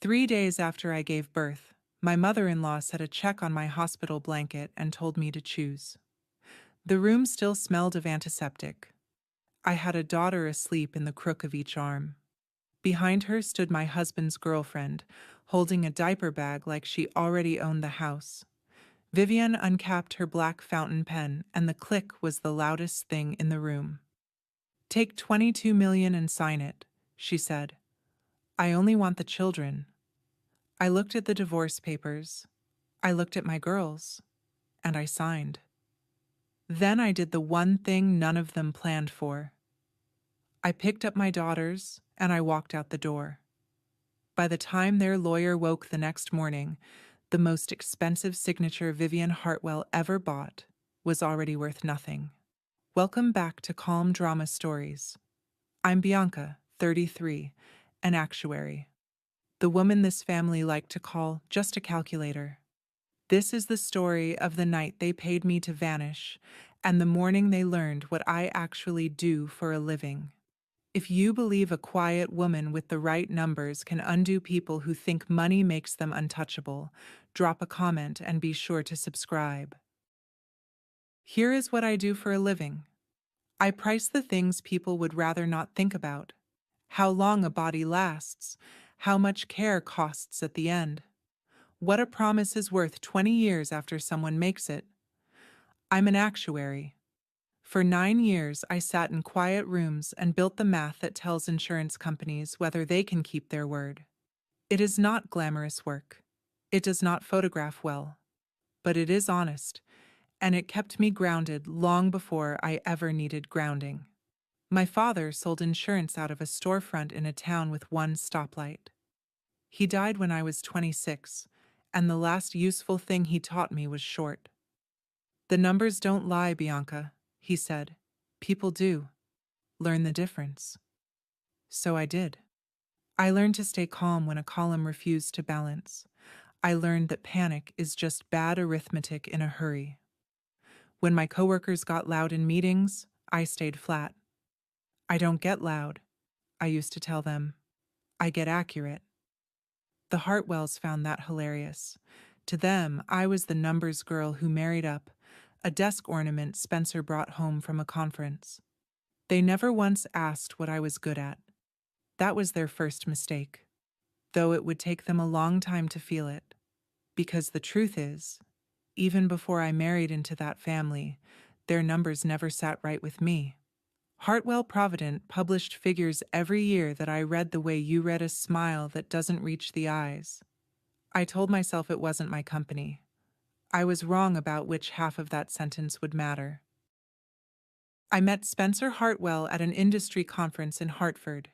3 days after I gave birth, my mother-in-law set a check on my hospital blanket and told me to choose. The room still smelled of antiseptic. I had a daughter asleep in the crook of each arm. Behind her stood my husband's girlfriend, holding a diaper bag like she already owned the house. Vivian uncapped her black fountain pen, and the click was the loudest thing in the room. "Take 22 million and sign it," she said. "I only want the children." I looked at the divorce papers. I looked at my girls, and I signed. Then I did the one thing none of them planned for. I picked up my daughters, and I walked out the door. By the time their lawyer woke the next morning, the most expensive signature Vivian Hartwell ever bought was already worth nothing. Welcome back to Calm Drama Stories. I'm Bianca, 33, an actuary. The woman this family liked to call just a calculator. This is the story of the night they paid me to vanish and the morning they learned what I actually do for a living. If you believe a quiet woman with the right numbers can undo people who think money makes them untouchable, drop a comment and be sure to subscribe. Here is what I do for a living. I price the things people would rather not think about. How long a body lasts, how much care costs at the end, what a promise is worth 20 years after someone makes it. I'm an actuary. For 9 years, I sat in quiet rooms and built the math that tells insurance companies whether they can keep their word. It is not glamorous work. It does not photograph well. But it is honest, and it kept me grounded long before I ever needed grounding. My father sold insurance out of a storefront in a town with one stoplight. He died when I was 26, and the last useful thing he taught me was short. "The numbers don't lie, Bianca," he said. "People do. Learn the difference." So I did. I learned to stay calm when a column refused to balance. I learned that panic is just bad arithmetic in a hurry. When my coworkers got loud in meetings, I stayed flat. "I don't get loud," I used to tell them. "I get accurate." The Hartwells found that hilarious. To them, I was the numbers girl who married up, a desk ornament Spencer brought home from a conference. They never once asked what I was good at. That was their first mistake, though it would take them a long time to feel it. Because the truth is, even before I married into that family, their numbers never sat right with me. Hartwell Provident published figures every year that I read the way you read a smile that doesn't reach the eyes. I told myself it wasn't my company. I was wrong about which half of that sentence would matter. I met Spencer Hartwell at an industry conference in Hartford.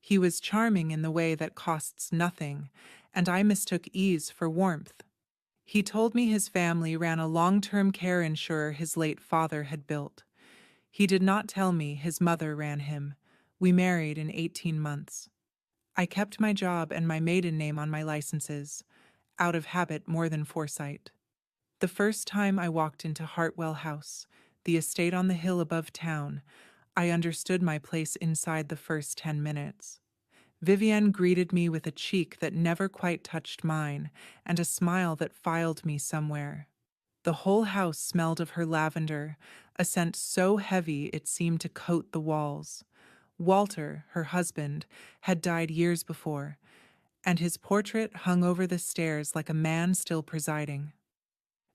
He was charming in the way that costs nothing, and I mistook ease for warmth. He told me his family ran a long-term care insurer his late father had built. He did not tell me his mother ran him. We married in 18 months. I kept my job and my maiden name on my licenses, out of habit more than foresight. The first time I walked into Hartwell House, the estate on the hill above town, I understood my place inside the first 10 minutes. Vivienne greeted me with a cheek that never quite touched mine and a smile that filed me somewhere. The whole house smelled of her lavender, a scent so heavy it seemed to coat the walls. Walter, her husband, had died years before, and his portrait hung over the stairs like a man still presiding.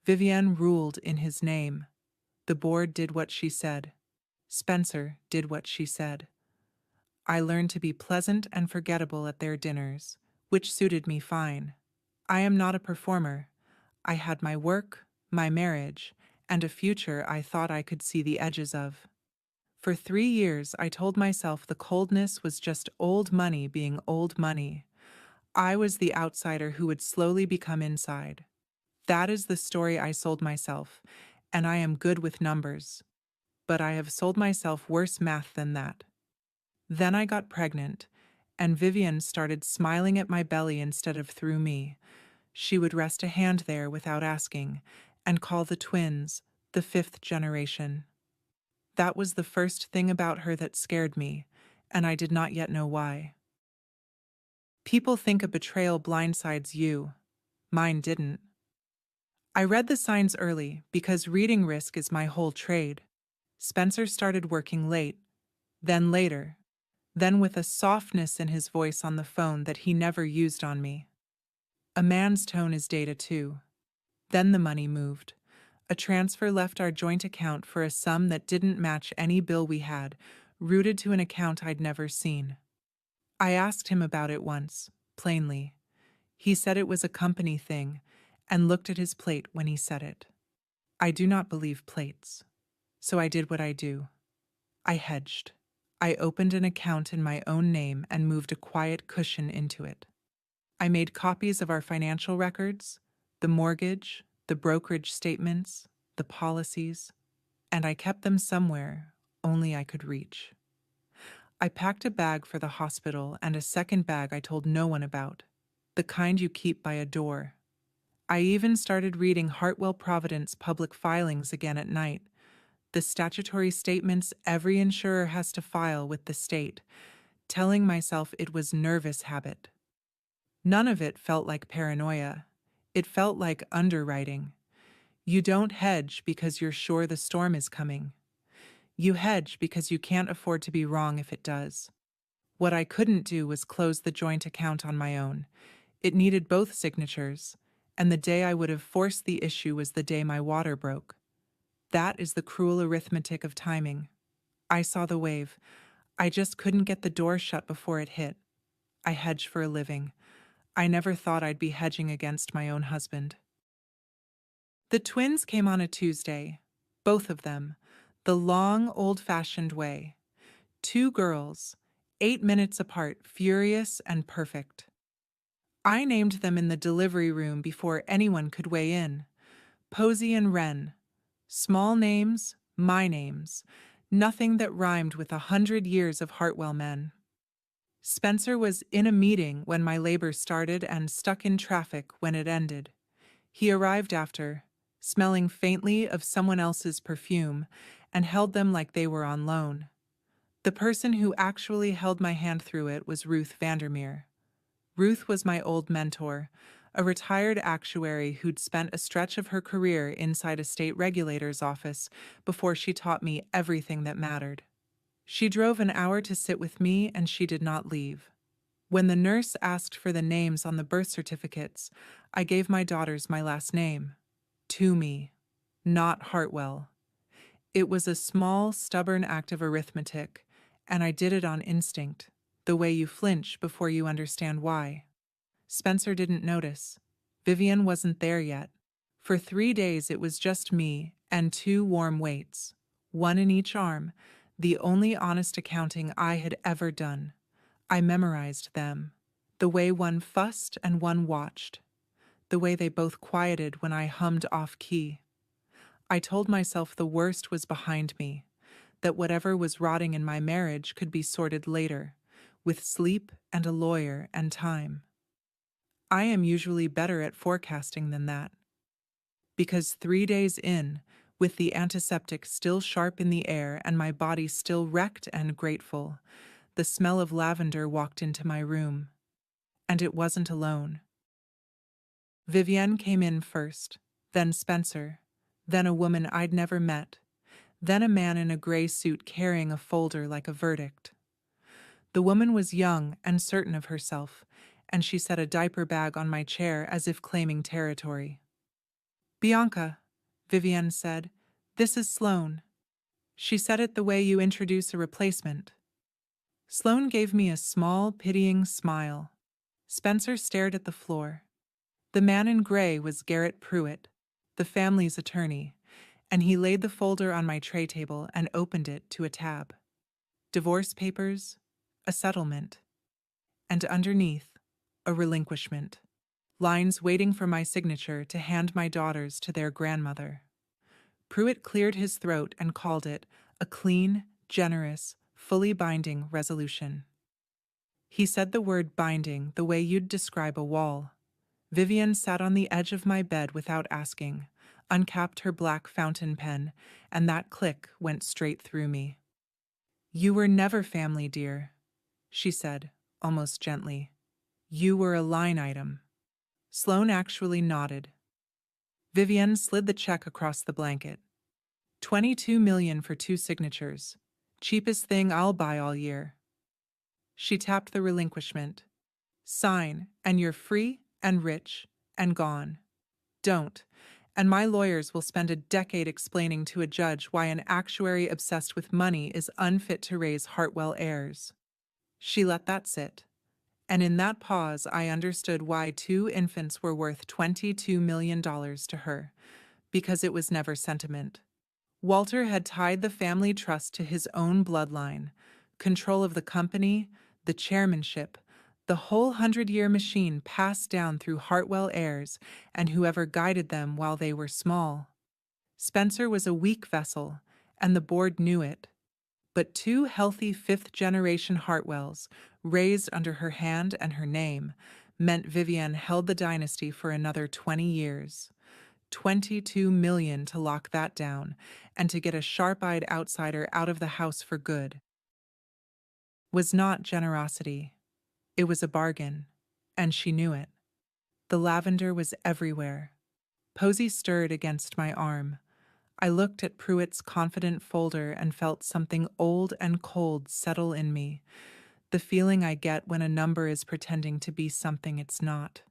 Vivienne ruled in his name. The board did what she said. Spencer did what she said. I learned to be pleasant and forgettable at their dinners, which suited me fine. I am not a performer. I had my work, my marriage, and a future I thought I could see the edges of. For 3 years, I told myself the coldness was just old money being old money. I was the outsider who would slowly become inside. That is the story I sold myself, and I am good with numbers. But I have sold myself worse math than that. Then I got pregnant, and Vivian started smiling at my belly instead of through me. She would rest a hand there without asking, and call the twins the 5th generation. That was the first thing about her that scared me, and I did not yet know why. People think a betrayal blindsides you. Mine didn't. I read the signs early because reading risk is my whole trade. Spencer started working late, then later, then with a softness in his voice on the phone that he never used on me. A man's tone is data too. Then the money moved. A transfer left our joint account for a sum that didn't match any bill we had, routed to an account I'd never seen. I asked him about it once, plainly. He said it was a company thing, and looked at his plate when he said it. I do not believe plates. So I did what I do. I hedged. I opened an account in my own name and moved a quiet cushion into it. I made copies of our financial records, the mortgage, the brokerage statements, the policies, and I kept them somewhere only I could reach. I packed a bag for the hospital and a second bag I told no one about, the kind you keep by a door. I even started reading Hartwell Providence public filings again at night, the statutory statements every insurer has to file with the state, telling myself it was nervous habit. None of it felt like paranoia. It felt like underwriting. You don't hedge because you're sure the storm is coming. You hedge because you can't afford to be wrong if it does. What I couldn't do was close the joint account on my own. It needed both signatures, and the day I would have forced the issue was the day my water broke. That is the cruel arithmetic of timing. I saw the wave. I just couldn't get the door shut before it hit. I hedge for a living. I never thought I'd be hedging against my own husband. The twins came on a Tuesday, both of them, the long, old-fashioned way. 2 girls, 8 minutes apart, furious and perfect. I named them in the delivery room before anyone could weigh in. Posey and Wren. Small names, my names. Nothing that rhymed with 100 years of Hartwell men. Spencer was in a meeting when my labor started and stuck in traffic when it ended. He arrived after, smelling faintly of someone else's perfume, and held them like they were on loan. The person who actually held my hand through it was Ruth Vandermeer. Ruth was my old mentor, a retired actuary who'd spent a stretch of her career inside a state regulator's office before she taught me everything that mattered. She drove an hour to sit with me, and she did not leave. When the nurse asked for the names on the birth certificates, I gave my daughters my last name. Toomey, not Hartwell. It was a small, stubborn act of arithmetic, and I did it on instinct, the way you flinch before you understand why. Spencer didn't notice. Vivian wasn't there yet. For 3 days it was just me and 2 warm weights, one in each arm, the only honest accounting I had ever done. I memorized them, the way one fussed and one watched, the way they both quieted when I hummed off-key. I told myself the worst was behind me, that whatever was rotting in my marriage could be sorted later, with sleep and a lawyer and time. I am usually better at forecasting than that. Because 3 days in, with the antiseptic still sharp in the air and my body still wrecked and grateful, the smell of lavender walked into my room. And it wasn't alone. Vivienne came in first, then Spencer, then a woman I'd never met, then a man in a gray suit carrying a folder like a verdict. The woman was young and certain of herself, and she set a diaper bag on my chair as if claiming territory. "Bianca," Vivienne said, "this is Sloane." She said it the way you introduce a replacement. Sloane gave me a small, pitying smile. Spencer stared at the floor. The man in gray was Garrett Pruitt, the family's attorney, and he laid the folder on my tray table and opened it to a tab. Divorce papers, a settlement, and underneath, a relinquishment. Lines waiting for my signature to hand my daughters to their grandmother. Pruitt cleared his throat and called it a clean, generous, fully binding resolution. He said the word binding the way you'd describe a wall. Vivian sat on the edge of my bed without asking, uncapped her black fountain pen, and that click went straight through me. "You were never family, dear," she said, almost gently. You were a line item. Sloane actually nodded. Vivienne slid the check across the blanket. 22 million for 2 signatures. Cheapest thing I'll buy all year. She tapped the relinquishment. Sign, and you're free and rich and gone. Don't, and my lawyers will spend a decade explaining to a judge why an actuary obsessed with money is unfit to raise Hartwell heirs. She let that sit. And in that pause, I understood why 2 infants were worth $22 million to her, because it was never sentiment. Walter had tied the family trust to his own bloodline, control of the company, the chairmanship, the whole 100-year machine passed down through Hartwell heirs and whoever guided them while they were small. Spencer was a weak vessel, and the board knew it. But 2 healthy fifth-generation Hartwells, raised under her hand and her name, meant Vivienne held the dynasty for another 20 years. 22 million to lock that down, and to get a sharp-eyed outsider out of the house for good. Was not generosity. It was a bargain, and she knew it. The lavender was everywhere. Posy stirred against my arm. I looked at Pruitt's confident folder and felt something old and cold settle in me, the feeling I get when a number is pretending to be something it's not.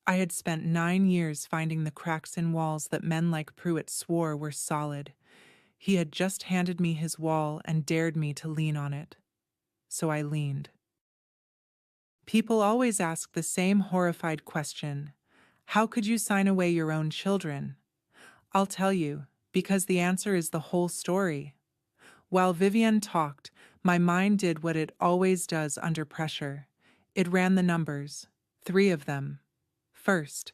I had spent 9 years finding the cracks in walls that men like Pruitt swore were solid. He had just handed me his wall and dared me to lean on it. So I leaned. People always ask the same horrified question: how could you sign away your own children? I'll tell you, because the answer is the whole story. While Vivienne talked, my mind did what it always does under pressure. It ran the numbers, 3 of them. First,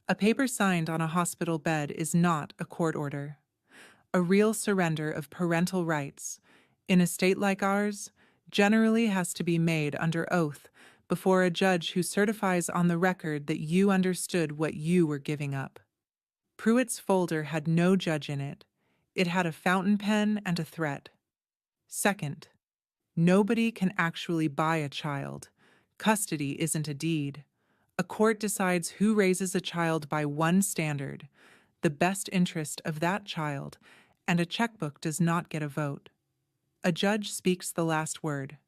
a paper signed on a hospital bed is not a court order. A real surrender of parental rights, in a state like ours, generally has to be made under oath before a judge who certifies on the record that you understood what you were giving up. Pruitt's folder had no judge in it. It had a fountain pen and a threat. Second, nobody can actually buy a child. Custody isn't a deed. A court decides who raises a child by one standard, the best interest of that child, and a checkbook does not get a vote. A judge speaks the last word,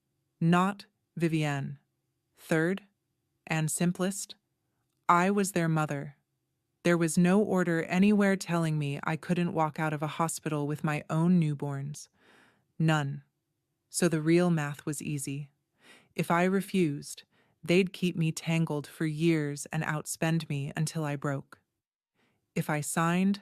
not Vivienne. Third, and simplest, I was their mother. There was no order anywhere telling me I couldn't walk out of a hospital with my own newborns. None. So the real math was easy. If I refused, they'd keep me tangled for years and outspend me until I broke. If I signed,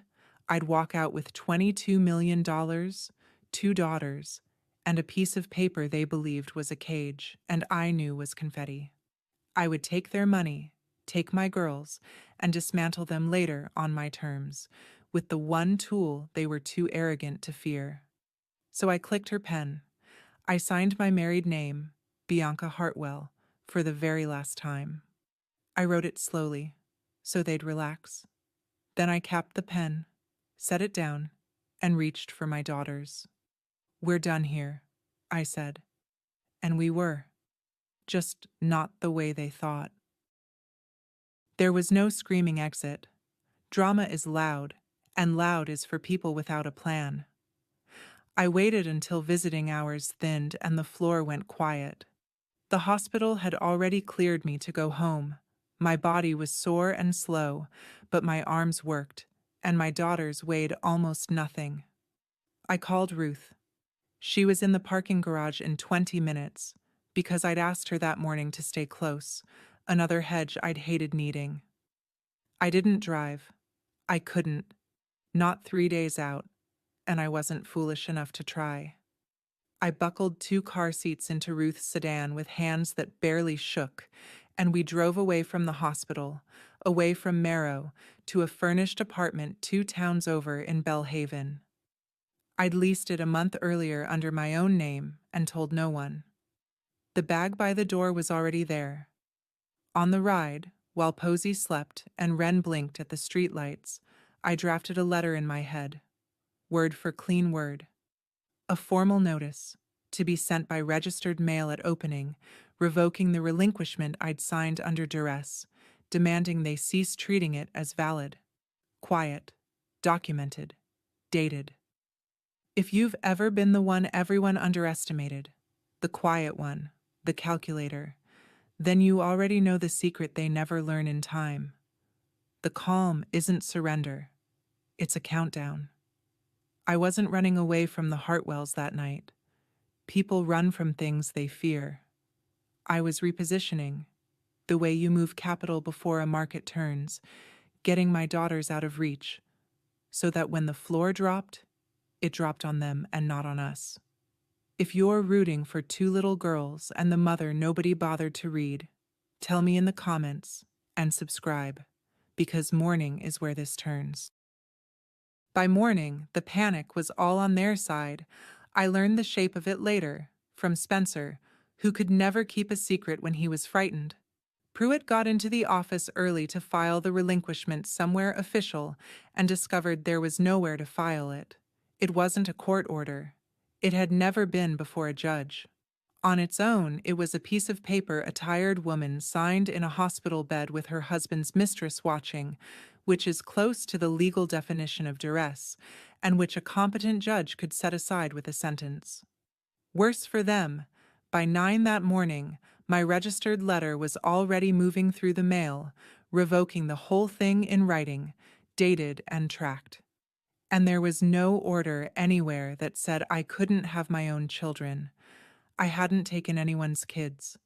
I'd walk out with $22 million, 2 daughters, and a piece of paper they believed was a cage and I knew was confetti. I would take their money, take my girls, and dismantle them later on my terms, with the one tool they were too arrogant to fear. So I clicked her pen. I signed my married name, Bianca Hartwell, for the very last time. I wrote it slowly, so they'd relax. Then I capped the pen, set it down, and reached for my daughters. We're done here, I said. And we were. Just not the way they thought. There was no screaming exit. Drama is loud, and loud is for people without a plan. I waited until visiting hours thinned and the floor went quiet. The hospital had already cleared me to go home. My body was sore and slow, but my arms worked, and my daughters weighed almost nothing. I called Ruth. She was in the parking garage in 20 minutes, because I'd asked her that morning to stay close, another hedge I'd hated needing. I didn't drive. I couldn't. Not 3 days out, and I wasn't foolish enough to try. I buckled 2 car seats into Ruth's sedan with hands that barely shook, and we drove away from the hospital, away from Marrow, to a furnished apartment 2 towns over in Belhaven. I'd leased it a month earlier under my own name and told no one. The bag by the door was already there. On the ride, while Posy slept and Wren blinked at the streetlights, I drafted a letter in my head. Word for clean word. A formal notice, to be sent by registered mail at opening, revoking the relinquishment I'd signed under duress, demanding they cease treating it as valid. Quiet, documented, dated. If you've ever been the one everyone underestimated, the quiet one, the calculator, then you already know the secret they never learn in time. The calm isn't surrender, it's a countdown. I wasn't running away from the Hartwells that night. People run from things they fear. I was repositioning, the way you move capital before a market turns, getting my daughters out of reach, so that when the floor dropped, it dropped on them and not on us. If you're rooting for two little girls and the mother nobody bothered to read, tell me in the comments and subscribe, because morning is where this turns. By morning, the panic was all on their side. I learned the shape of it later, from Spencer, who could never keep a secret when he was frightened. Pruitt got into the office early to file the relinquishment somewhere official and discovered there was nowhere to file it. It wasn't a court order. It had never been before a judge. On its own, it was a piece of paper a tired woman signed in a hospital bed with her husband's mistress watching, which is close to the legal definition of duress, and which a competent judge could set aside with a sentence. Worse for them, by 9 that morning, my registered letter was already moving through the mail, revoking the whole thing in writing, dated and tracked. And there was no order anywhere that said I couldn't have my own children. I hadn't taken anyone's kids.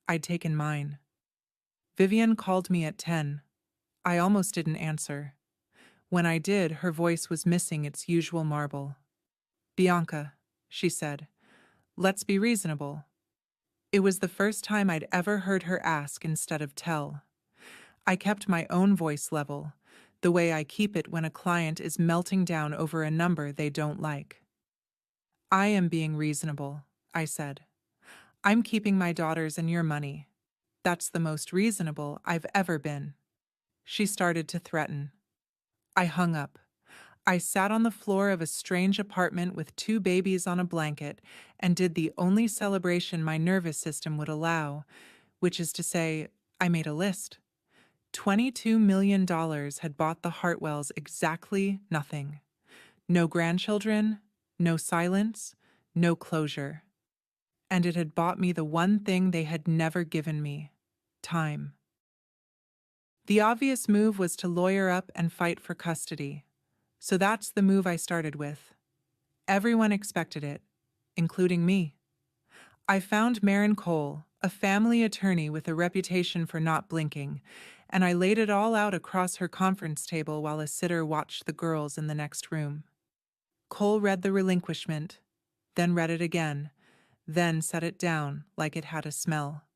I'd taken mine. Vivian called me at 10. I almost didn't answer. When I did, her voice was missing its usual marble. "Bianca," she said, "let's be reasonable." It was the first time I'd ever heard her ask instead of tell. I kept my own voice level, the way I keep it when a client is melting down over a number they don't like. "I am being reasonable," I said. "I'm keeping my daughters and your money. That's the most reasonable I've ever been." She started to threaten. I hung up. I sat on the floor of a strange apartment with 2 babies on a blanket and did the only celebration my nervous system would allow, which is to say, I made a list. $22 million had bought the Hartwells exactly nothing. No grandchildren, no silence, no closure. And it had bought me the one thing they had never given me: time. The obvious move was to lawyer up and fight for custody. So that's the move I started with. Everyone expected it, including me. I found Marin Cole, a family attorney with a reputation for not blinking, and I laid it all out across her conference table while a sitter watched the girls in the next room. Cole read the relinquishment, then read it again, then set it down like it had a smell.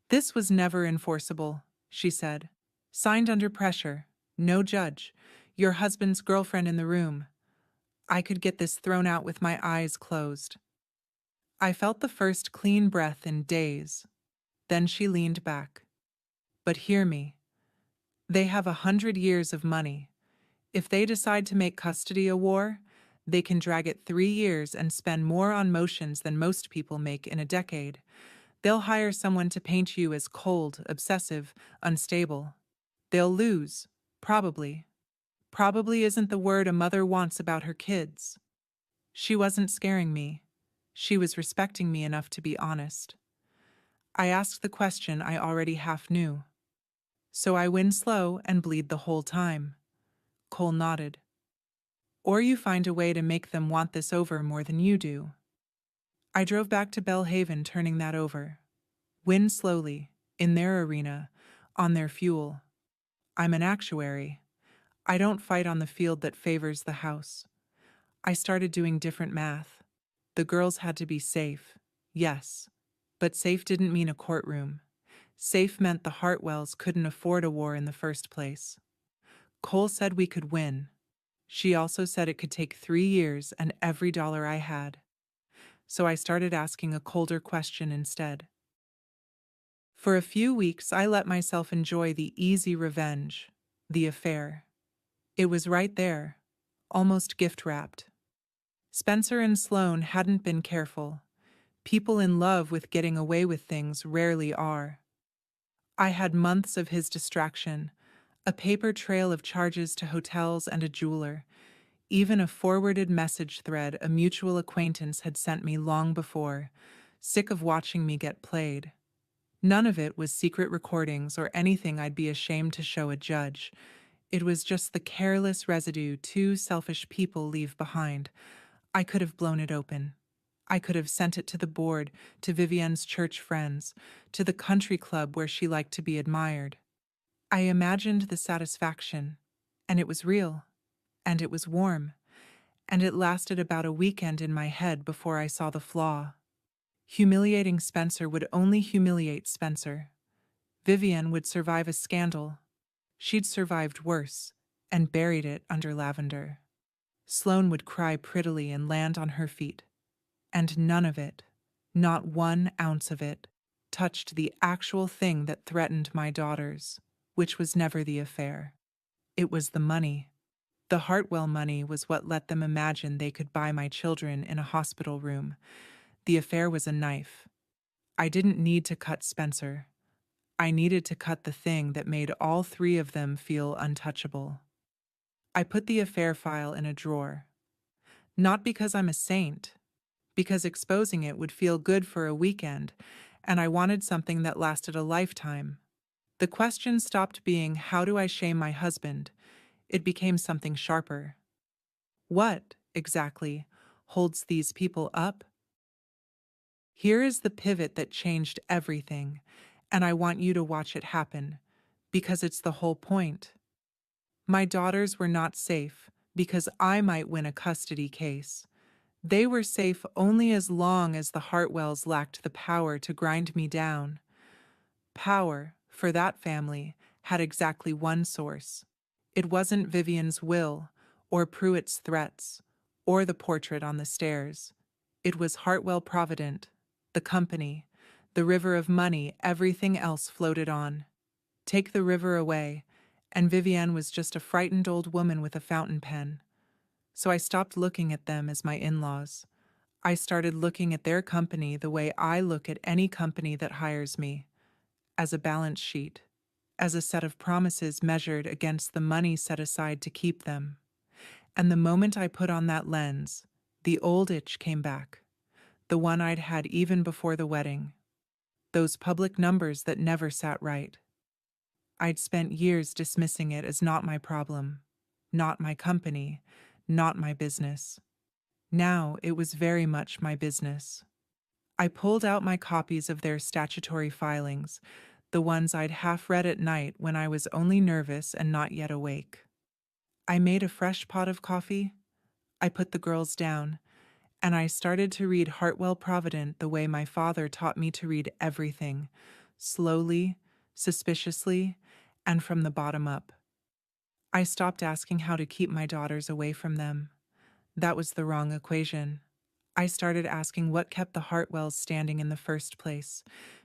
"This was never enforceable," she said. "Signed under pressure, no judge, your husband's girlfriend in the room. I could get this thrown out with my eyes closed." I felt the first clean breath in days. Then she leaned back. "But hear me. They have 100 years of money. If they decide to make custody a war, they can drag it 3 years and spend more on motions than most people make in a decade. They'll hire someone to paint you as cold, obsessive, unstable. They'll lose, probably. Probably isn't the word a mother wants about her kids." She wasn't scaring me. She was respecting me enough to be honest. I asked the question I already half knew. "So I win slow and bleed the whole time?" Cole nodded. "Or you find a way to make them want this over more than you do." I drove back to Bellhaven, turning that over. Win slowly, in their arena, on their fuel. I'm an actuary. I don't fight on the field that favors the house. I started doing different math. The girls had to be safe, yes, but safe didn't mean a courtroom. Safe meant the Hartwells couldn't afford a war in the first place. Cole said we could win. She also said it could take 3 years and every dollar I had. So I started asking a colder question instead. For a few weeks, I let myself enjoy the easy revenge, the affair. It was right there, almost gift-wrapped. Spencer and Sloane hadn't been careful. People in love with getting away with things rarely are. I had months of his distraction, a paper trail of charges to hotels and a jeweler, even a forwarded message thread a mutual acquaintance had sent me long before, sick of watching me get played. None of it was secret recordings or anything I'd be ashamed to show a judge. It was just the careless residue two selfish people leave behind. I could have blown it open. I could have sent it to the board, to Vivienne's church friends, to the country club where she liked to be admired. I imagined the satisfaction, and it was real, and it was warm, and it lasted about a weekend in my head before I saw the flaw. Humiliating Spencer would only humiliate Spencer. Vivienne would survive a scandal. She'd survived worse, and buried it under lavender. Sloane would cry prettily and land on her feet. And none of it, not 1 ounce of it, touched the actual thing that threatened my daughters, which was never the affair. It was the money. The Hartwell money was what let them imagine they could buy my children in a hospital room. The affair was a knife. I didn't need to cut Spencer. I needed to cut the thing that made all 3 of them feel untouchable. I put the affair file in a drawer. Not because I'm a saint, because exposing it would feel good for a weekend, and I wanted something that lasted a lifetime. The question stopped being, how do I shame my husband? It became something sharper. What, exactly, holds these people up? Here is the pivot that changed everything, and I want you to watch it happen, because it's the whole point. My daughters were not safe because I might win a custody case. They were safe only as long as the Hartwells lacked the power to grind me down. Power, for that family, had exactly one source. It wasn't Vivian's will, or Pruitt's threats, or the portrait on the stairs. It was Hartwell Provident, the company, the river of money everything else floated on. Take the river away, and Vivienne was just a frightened old woman with a fountain pen. So I stopped looking at them as my in-laws. I started looking at their company the way I look at any company that hires me, as a balance sheet, as a set of promises measured against the money set aside to keep them. And the moment I put on that lens, the old itch came back, the one I'd had even before the wedding, those public numbers that never sat right. I'd spent years dismissing it as not my problem, not my company, not my business. Now it was very much my business. I pulled out my copies of their statutory filings, the ones I'd half read at night when I was only nervous and not yet awake. I made a fresh pot of coffee. I put the girls down, and I started to read Hartwell Provident the way my father taught me to read everything, slowly, suspiciously, and from the bottom up. I stopped asking how to keep my daughters away from them. That was the wrong equation. I started asking what kept the Hartwells standing in the first place,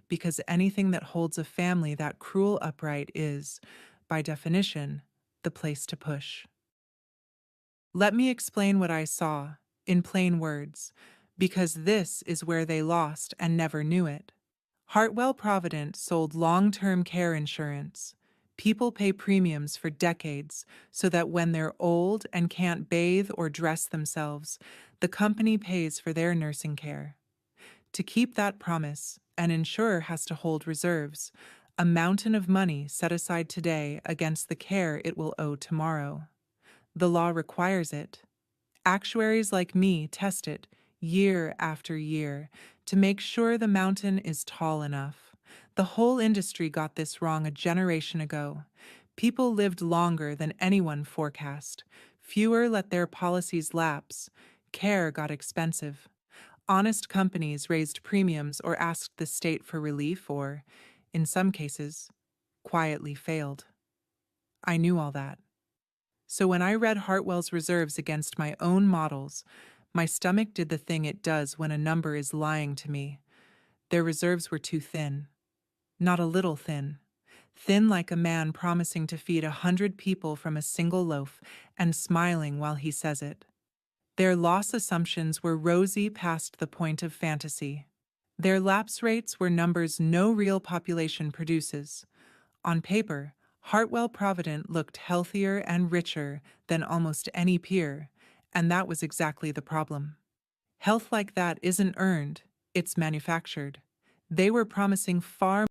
because anything that holds a family that cruel upright is, by definition, the place to push. Let me explain what I saw, in plain words, because this is where they lost and never knew it. Hartwell Provident sold long-term care insurance. People pay premiums for decades so that when they're old and can't bathe or dress themselves, the company pays for their nursing care. To keep that promise, an insurer has to hold reserves, a mountain of money set aside today against the care it will owe tomorrow. The law requires it. Actuaries like me test it year after year to make sure the mountain is tall enough. The whole industry got this wrong a generation ago. People lived longer than anyone forecast. Fewer let their policies lapse. Care got expensive. Honest companies raised premiums or asked the state for relief or, in some cases, quietly failed. I knew all that. So when I read Hartwell's reserves against my own models, my stomach did the thing it does when a number is lying to me. Their reserves were too thin. Not a little thin. Thin like a man promising to feed 100 people from a single loaf and smiling while he says it. Their loss assumptions were rosy past the point of fantasy. Their lapse rates were numbers no real population produces. On paper, Hartwell Provident looked healthier and richer than almost any peer, and that was exactly the problem. Health like that isn't earned, it's manufactured. They were promising far